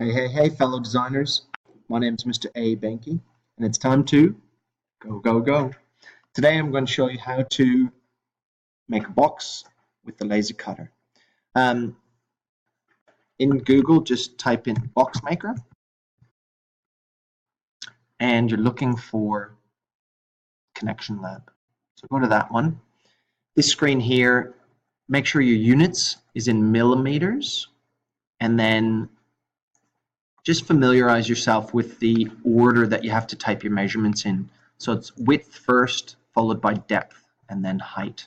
Hey, fellow designers. My name is Mr. A. Benke, and it's time to go. Today I'm going to show you how to make a box with the laser cutter. In Google, just type in box maker, and you're looking for Connection Lab. So go to that one. This screen here, make sure your units is in millimeters, and then just familiarize yourself with the order that you have to type your measurements in. So it's width first, followed by depth, and then height.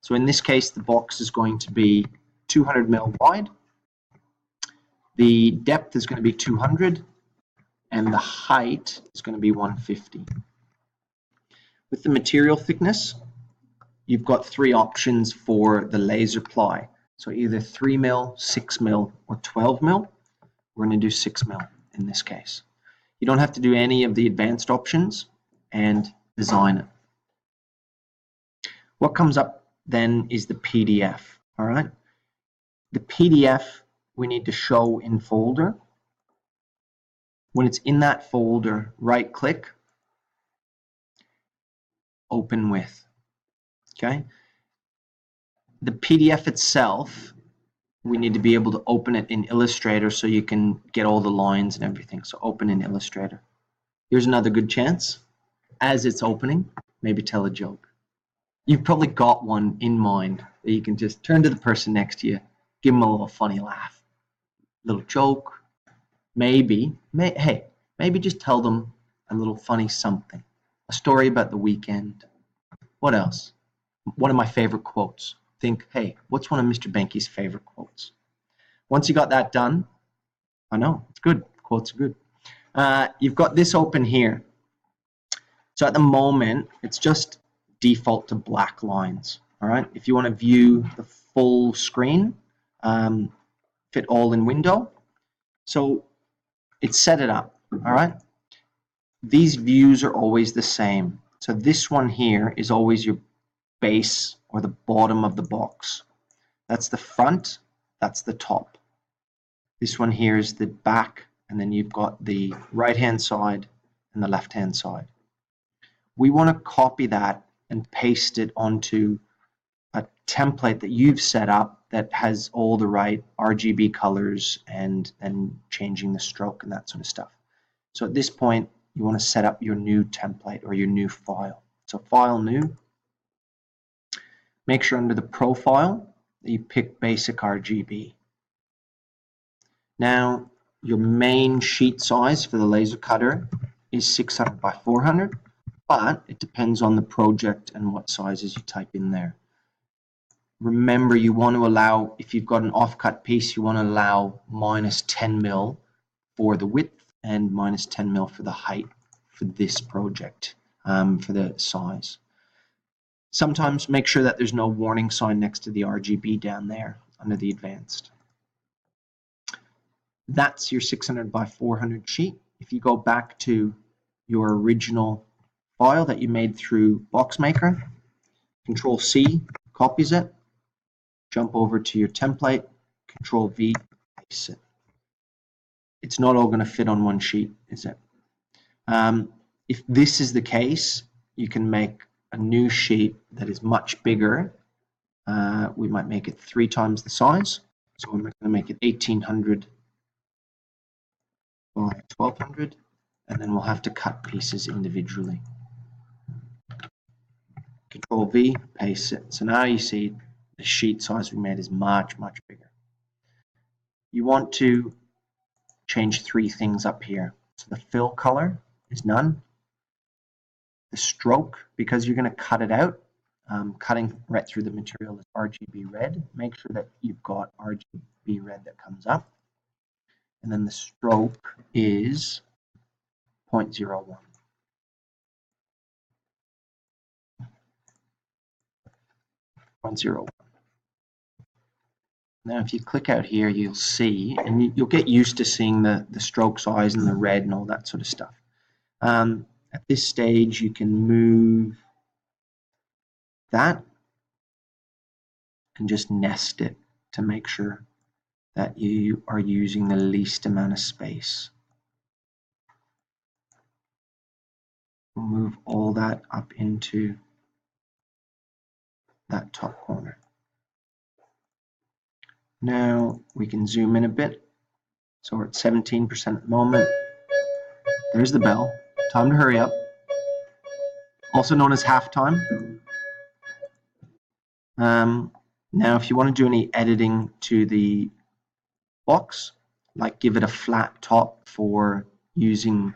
So in this case, the box is going to be 200 mil wide. The depth is going to be 200, and the height is going to be 150. With the material thickness, you've got three options for the laser ply. So either 3 mil, 6 mil, or 12 mil. We're going to do 6 mil in this case. You don't have to do any of the advanced options and design it. What comes up then is the PDF, all right? The PDF we need to show in folder. When it's in that folder, right click, open with, okay? The PDF itself, we need to be able to open it in Illustrator so you can get all the lines and everything. So open in Illustrator. Here's another good chance. As it's opening, maybe tell a joke. You've probably got one in mind that you can just turn to the person next to you, give them a little funny laugh, little joke. Maybe just tell them a little funny something, a story about the weekend. What else? One of my favorite quotes. Think, hey, what's one of Mr. Benke's favorite quotes? Once you got that done, I know, it's good. Quotes are good. You've got this open here. So at the moment, it's just default to black lines. All right. If you want to view the full screen, fit all in window. So it's set it up. All right. These views are always the same. So this one here is always your base or the bottom of the box. That's the front. That's the top. This one here is the back, and then you've got the right-hand side and the left-hand side. We want to copy that and paste it onto a template that you've set up that has all the right RGB colors and changing the stroke and that sort of stuff. So at this point, you want to set up your new template or your new file. So File, New. Make sure under the profile that you pick Basic RGB. Now, your main sheet size for the laser cutter is 600 by 400, but it depends on the project and what sizes you type in there. Remember, you want to allow, if you've got an offcut piece, you want to allow minus 10 mil for the width and minus 10 mil for the height for this project, for the size. Sometimes make sure that there's no warning sign next to the RGB down there under the advanced. That's your 600 by 400 sheet. If you go back to your original file that you made through BoxMaker, Control C copies it, jump over to your template, Control V, paste it. It's not all going to fit on one sheet, is it? If this is the case, you can make a new sheet that is much bigger. We might make it 3 times the size. So we're going to make it 1800 by 1200, and then we'll have to cut pieces individually. Control V, paste it. So now you see the sheet size we made is much bigger. You want to change 3 things up here. So the fill color is none. The stroke, because you're going to cut it out, cutting right through the material is RGB red. Make sure that you've got RGB red that comes up. And then the stroke is 0.01. Now if you click out here, you'll see, and you'll get used to seeing the stroke size and the red and all that sort of stuff. At this stage, you can move that and just nest it to make sure that you are using the least amount of space. We'll move all that up into that top corner. Now we can zoom in a bit. So we're at 17% at the moment. There's the bell. Time to hurry up. Also known as halftime. Now, if you want to do any editing to the box, like give it a flat top for using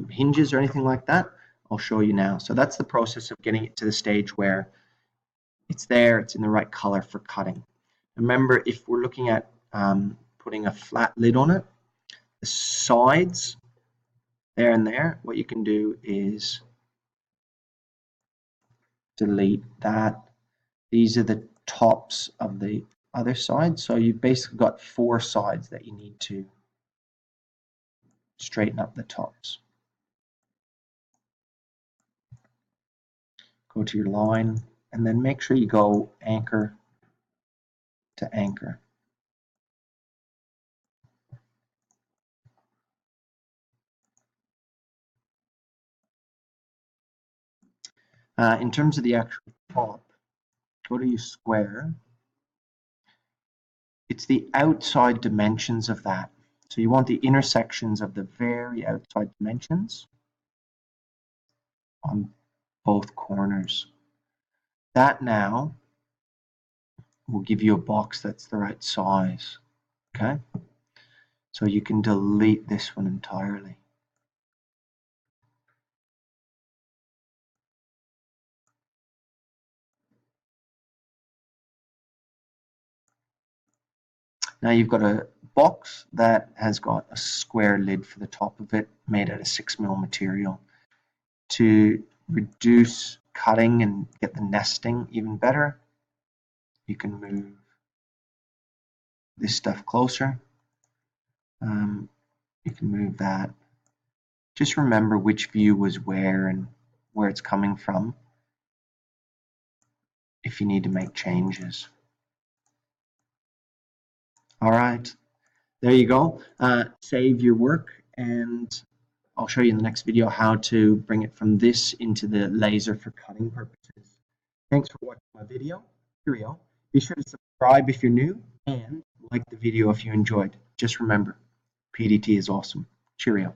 hinges or anything like that, I'll show you now. So that's the process of getting it to the stage where it's there, it's in the right color for cutting. Remember, if we're looking at putting a flat lid on it, the sides there and there, what you can do is delete that. These are the tops of the other side. So you've basically got 4 sides that you need to straighten up the tops. Go to your line and then make sure you go anchor to anchor. In terms of the actual top, go to your square. It's the outside dimensions of that. So you want the intersections of the very outside dimensions on both corners. That now will give you a box that's the right size. Okay? So you can delete this one entirely. Now you've got a box that has got a square lid for the top of it, made out of 6mm material. To reduce cutting and get the nesting even better, you can move this stuff closer. You can move that. Just remember which view was where and where it's coming from if you need to make changes. All right, there you go. Save your work, and I'll show you in the next video how to bring it from this into the laser for cutting purposes. Thanks for watching my video. Cheerio. Be sure to subscribe if you're new and like the video if you enjoyed. Just remember, PDT is awesome. Cheerio.